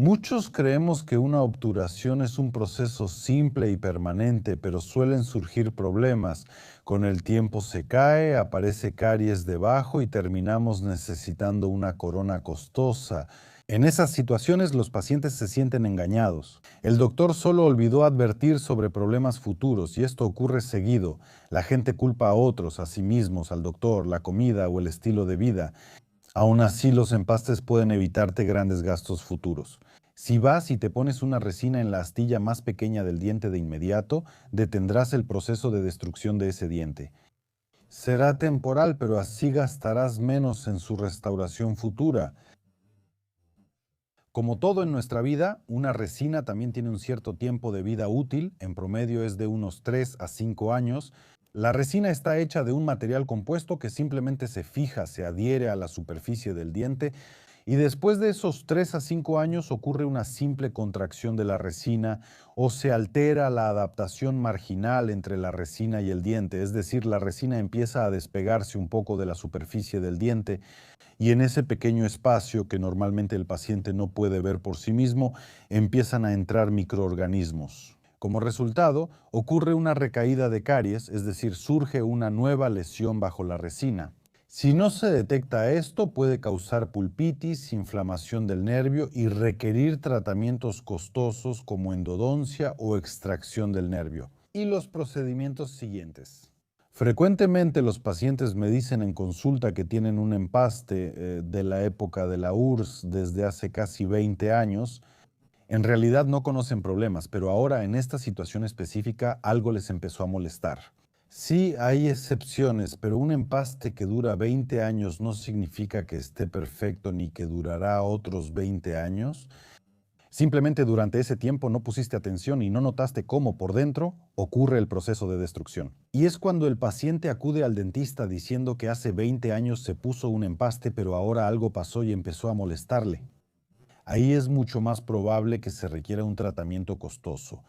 Muchos creemos que una obturación es un proceso simple y permanente, pero suelen surgir problemas. Con el tiempo se cae, aparece caries debajo y terminamos necesitando una corona costosa. En esas situaciones los pacientes se sienten engañados. El doctor solo olvidó advertir sobre problemas futuros y esto ocurre seguido. La gente culpa a otros, a sí mismos, al doctor, la comida o el estilo de vida. Aún así, los empastes pueden evitarte grandes gastos futuros. Si vas y te pones una resina en la astilla más pequeña del diente de inmediato, detendrás el proceso de destrucción de ese diente. Será temporal, pero así gastarás menos en su restauración futura. Como todo en nuestra vida, una resina también tiene un cierto tiempo de vida útil, en promedio es de unos 3 a 5 años. La resina está hecha de un material compuesto que simplemente se fija, se adhiere a la superficie del diente y después de esos 3 a 5 años ocurre una simple contracción de la resina o se altera la adaptación marginal entre la resina y el diente, es decir, la resina empieza a despegarse un poco de la superficie del diente y en ese pequeño espacio que normalmente el paciente no puede ver por sí mismo, empiezan a entrar microorganismos. Como resultado, ocurre una recaída de caries, es decir, surge una nueva lesión bajo la resina. Si no se detecta esto, puede causar pulpitis, inflamación del nervio y requerir tratamientos costosos como endodoncia o extracción del nervio. Y los procedimientos siguientes. Frecuentemente los pacientes me dicen en consulta que tienen un empaste de la época de la URSS desde hace casi 20 años. En realidad no conocen problemas, pero ahora en esta situación específica algo les empezó a molestar. Sí, hay excepciones, pero un empaste que dura 20 años no significa que esté perfecto ni que durará otros 20 años. Simplemente durante ese tiempo no pusiste atención y no notaste cómo por dentro ocurre el proceso de destrucción. Y es cuando el paciente acude al dentista diciendo que hace 20 años se puso un empaste, pero ahora algo pasó y empezó a molestarle. Ahí es mucho más probable que se requiera un tratamiento costoso.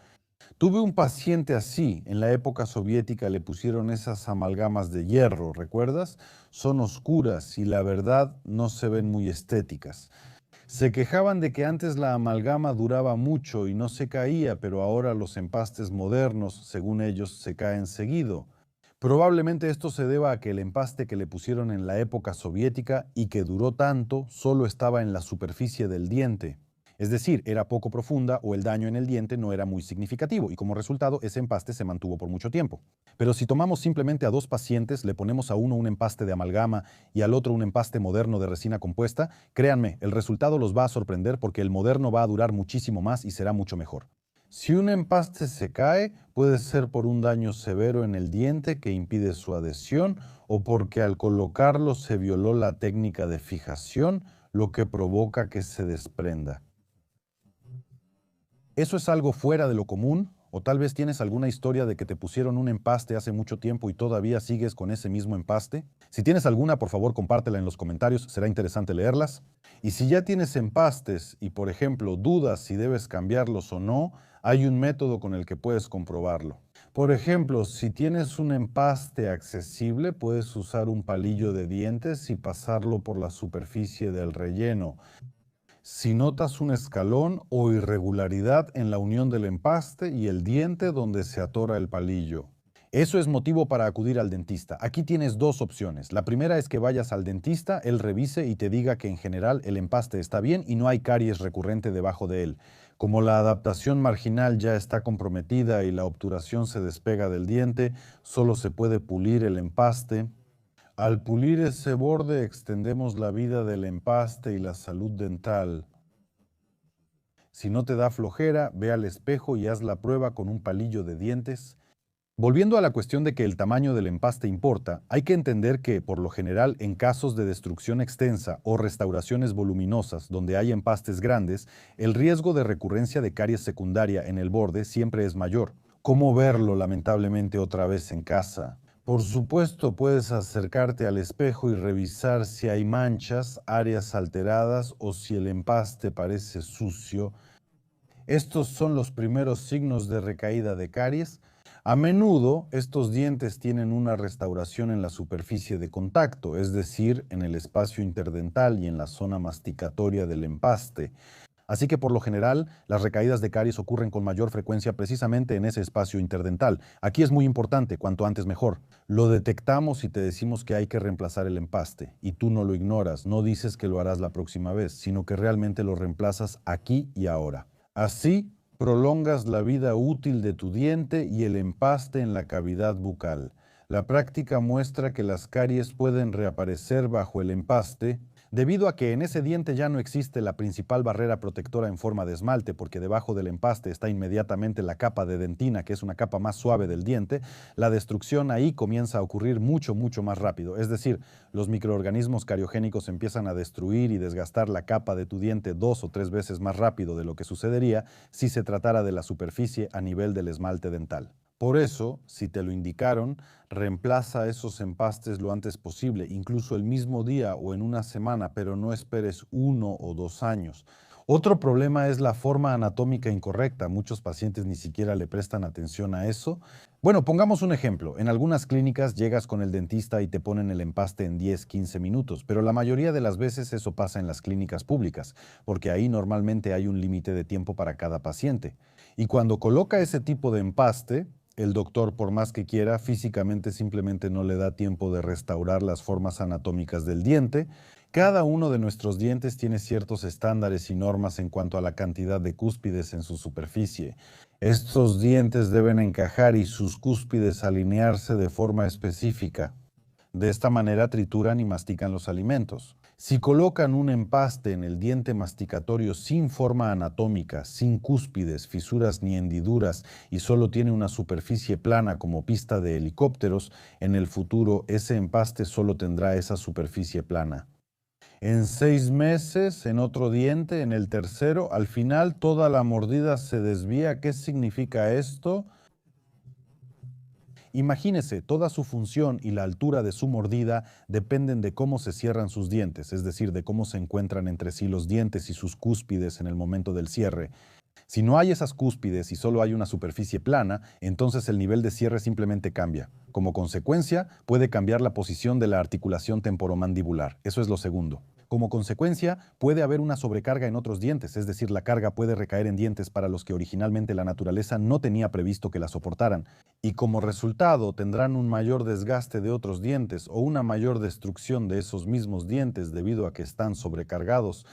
Tuve un paciente así. En la época soviética le pusieron esas amalgamas de hierro, ¿recuerdas? Son oscuras y la verdad no se ven muy estéticas. Se quejaban de que antes la amalgama duraba mucho y no se caía, pero ahora los empastes modernos, según ellos, se caen seguido. Probablemente esto se deba a que el empaste que le pusieron en la época soviética y que duró tanto solo estaba en la superficie del diente. Es decir, era poco profunda o el daño en el diente no era muy significativo y como resultado ese empaste se mantuvo por mucho tiempo. Pero si tomamos simplemente a dos pacientes, le ponemos a uno un empaste de amalgama y al otro un empaste moderno de resina compuesta, créanme, el resultado los va a sorprender porque el moderno va a durar muchísimo más y será mucho mejor. Si un empaste se cae, puede ser por un daño severo en el diente que impide su adhesión o porque al colocarlo se violó la técnica de fijación, lo que provoca que se desprenda. ¿Eso es algo fuera de lo común? ¿O tal vez tienes alguna historia de que te pusieron un empaste hace mucho tiempo y todavía sigues con ese mismo empaste? Si tienes alguna, por favor, compártela en los comentarios, será interesante leerlas. Y si ya tienes empastes y, por ejemplo, dudas si debes cambiarlos o no, hay un método con el que puedes comprobarlo. Por ejemplo, si tienes un empaste accesible, puedes usar un palillo de dientes y pasarlo por la superficie del relleno. Si notas un escalón o irregularidad en la unión del empaste y el diente donde se atora el palillo. Eso es motivo para acudir al dentista. Aquí tienes dos opciones. La primera es que vayas al dentista, él revise y te diga que en general el empaste está bien y no hay caries recurrente debajo de él. Como la adaptación marginal ya está comprometida y la obturación se despega del diente, solo se puede pulir el empaste. Al pulir ese borde extendemos la vida del empaste y la salud dental. Si no te da flojera, ve al espejo y haz la prueba con un palillo de dientes. Volviendo a la cuestión de que el tamaño del empaste importa, hay que entender que, por lo general, en casos de destrucción extensa o restauraciones voluminosas donde hay empastes grandes, el riesgo de recurrencia de caries secundaria en el borde siempre es mayor. ¿Cómo verlo, lamentablemente, otra vez en casa? Por supuesto, puedes acercarte al espejo y revisar si hay manchas, áreas alteradas o si el empaste parece sucio. Estos son los primeros signos de recaída de caries. A menudo, estos dientes tienen una restauración en la superficie de contacto, es decir, en el espacio interdental y en la zona masticatoria del empaste. Así que por lo general, las recaídas de caries ocurren con mayor frecuencia precisamente en ese espacio interdental. Aquí es muy importante, cuanto antes mejor. Lo detectamos y te decimos que hay que reemplazar el empaste, y tú no lo ignoras, no dices que lo harás la próxima vez, sino que realmente lo reemplazas aquí y ahora. Así, prolongas la vida útil de tu diente y el empaste en la cavidad bucal. La práctica muestra que las caries pueden reaparecer bajo el empaste debido a que en ese diente ya no existe la principal barrera protectora en forma de esmalte, porque debajo del empaste está inmediatamente la capa de dentina, que es una capa más suave del diente. La destrucción ahí comienza a ocurrir mucho más rápido. Es decir, los microorganismos cariogénicos empiezan a destruir y desgastar la capa de tu diente 2 o 3 veces más rápido de lo que sucedería si se tratara de la superficie a nivel del esmalte dental. Por eso, si te lo indicaron, reemplaza esos empastes lo antes posible, incluso el mismo día o en una semana, pero no esperes 1 o 2 años. Otro problema es la forma anatómica incorrecta. Muchos pacientes ni siquiera le prestan atención a eso. Bueno, pongamos un ejemplo. En algunas clínicas llegas con el dentista y te ponen el empaste en 10-15 minutos, pero la mayoría de las veces eso pasa en las clínicas públicas, porque ahí normalmente hay un límite de tiempo para cada paciente. Y cuando coloca ese tipo de empaste, el doctor, por más que quiera, físicamente simplemente no le da tiempo de restaurar las formas anatómicas del diente. Cada uno de nuestros dientes tiene ciertos estándares y normas en cuanto a la cantidad de cúspides en su superficie. Estos dientes deben encajar y sus cúspides alinearse de forma específica. De esta manera trituran y mastican los alimentos. Si colocan un empaste en el diente masticatorio sin forma anatómica, sin cúspides, fisuras ni hendiduras y solo tiene una superficie plana como pista de helicópteros, en el futuro ese empaste solo tendrá esa superficie plana. En 6 meses, en otro diente, en el tercero, al final toda la mordida se desvía. ¿Qué significa esto? Imagínese, toda su función y la altura de su mordida dependen de cómo se cierran sus dientes, es decir, de cómo se encuentran entre sí los dientes y sus cúspides en el momento del cierre. Si no hay esas cúspides y solo hay una superficie plana, entonces el nivel de cierre simplemente cambia. Como consecuencia, puede cambiar la posición de la articulación temporomandibular. Eso es lo segundo. Como consecuencia, puede haber una sobrecarga en otros dientes, es decir, la carga puede recaer en dientes para los que originalmente la naturaleza no tenía previsto que la soportaran. Y como resultado, tendrán un mayor desgaste de otros dientes o una mayor destrucción de esos mismos dientes debido a que están sobrecargados.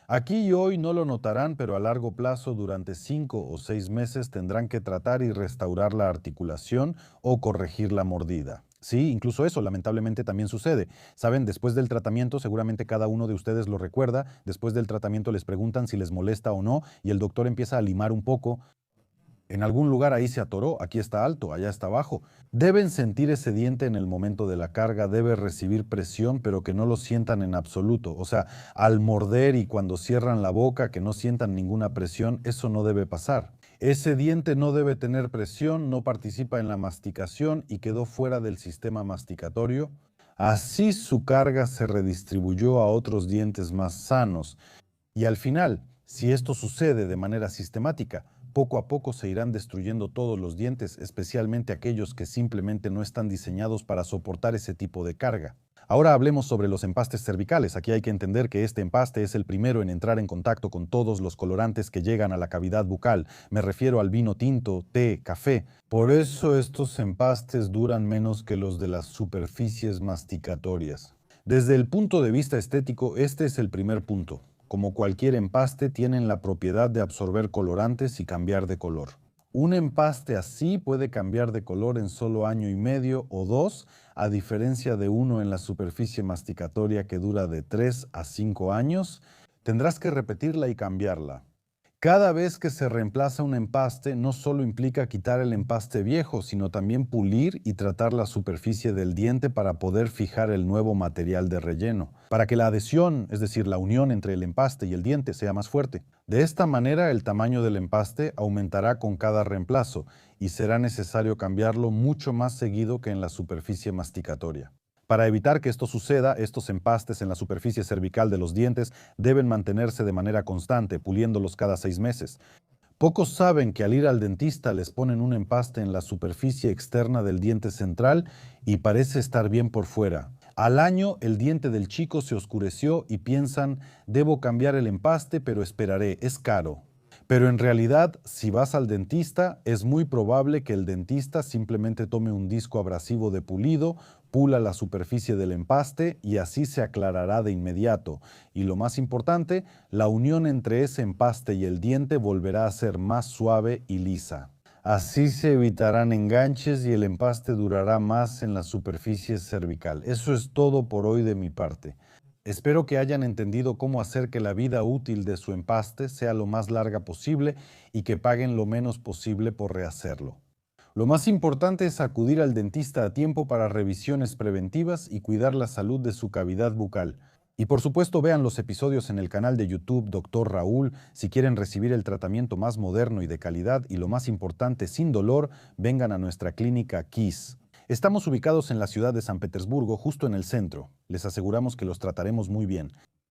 Aquí y hoy no lo notarán, pero a largo plazo, durante 5 o 6 meses, tendrán que tratar y restaurar la articulación o corregir la mordida. Sí, incluso eso lamentablemente también sucede. Saben, después del tratamiento, seguramente cada uno de ustedes lo recuerda, después del tratamiento les preguntan si les molesta o no y el doctor empieza a limar un poco. En algún lugar ahí se atoró, aquí está alto, allá está bajo. Deben sentir ese diente en el momento de la carga, debe recibir presión, pero que no lo sientan en absoluto. O sea, al morder y cuando cierran la boca, que no sientan ninguna presión, eso no debe pasar. Ese diente no debe tener presión, no participa en la masticación y quedó fuera del sistema masticatorio. Así su carga se redistribuyó a otros dientes más sanos. Y al final, si esto sucede de manera sistemática, poco a poco se irán destruyendo todos los dientes, especialmente aquellos que simplemente no están diseñados para soportar ese tipo de carga. Ahora hablemos sobre los empastes cervicales. Aquí hay que entender que este empaste es el primero en entrar en contacto con todos los colorantes que llegan a la cavidad bucal. Me refiero al vino tinto, té, café. Por eso estos empastes duran menos que los de las superficies masticatorias. Desde el punto de vista estético, este es el primer punto. Como cualquier empaste, tienen la propiedad de absorber colorantes y cambiar de color. Un empaste así puede cambiar de color en solo 1.5 años o 2, a diferencia de uno en la superficie masticatoria que dura de 3 a 5 años. Tendrás que repetirla y cambiarla. Cada vez que se reemplaza un empaste, no solo implica quitar el empaste viejo, sino también pulir y tratar la superficie del diente para poder fijar el nuevo material de relleno, para que la adhesión, es decir, la unión entre el empaste y el diente, sea más fuerte. De esta manera, el tamaño del empaste aumentará con cada reemplazo y será necesario cambiarlo mucho más seguido que en la superficie masticatoria. Para evitar que esto suceda, estos empastes en la superficie cervical de los dientes deben mantenerse de manera constante, puliéndolos cada 6 meses. Pocos saben que al ir al dentista les ponen un empaste en la superficie externa del diente central y parece estar bien por fuera. Al año, el diente del chico se oscureció y piensan, debo cambiar el empaste, pero esperaré, es caro. Pero en realidad, si vas al dentista, es muy probable que el dentista simplemente tome un disco abrasivo de pulido, pula la superficie del empaste y así se aclarará de inmediato. Y lo más importante, la unión entre ese empaste y el diente volverá a ser más suave y lisa. Así se evitarán enganches y el empaste durará más en la superficie cervical. Eso es todo por hoy de mi parte. Espero que hayan entendido cómo hacer que la vida útil de su empaste sea lo más larga posible y que paguen lo menos posible por rehacerlo. Lo más importante es acudir al dentista a tiempo para revisiones preventivas y cuidar la salud de su cavidad bucal. Y por supuesto vean los episodios en el canal de YouTube Dr. Raúl si quieren recibir el tratamiento más moderno y de calidad y lo más importante, sin dolor, vengan a nuestra clínica KISS. Estamos ubicados en la ciudad de San Petersburgo, justo en el centro. Les aseguramos que los trataremos muy bien.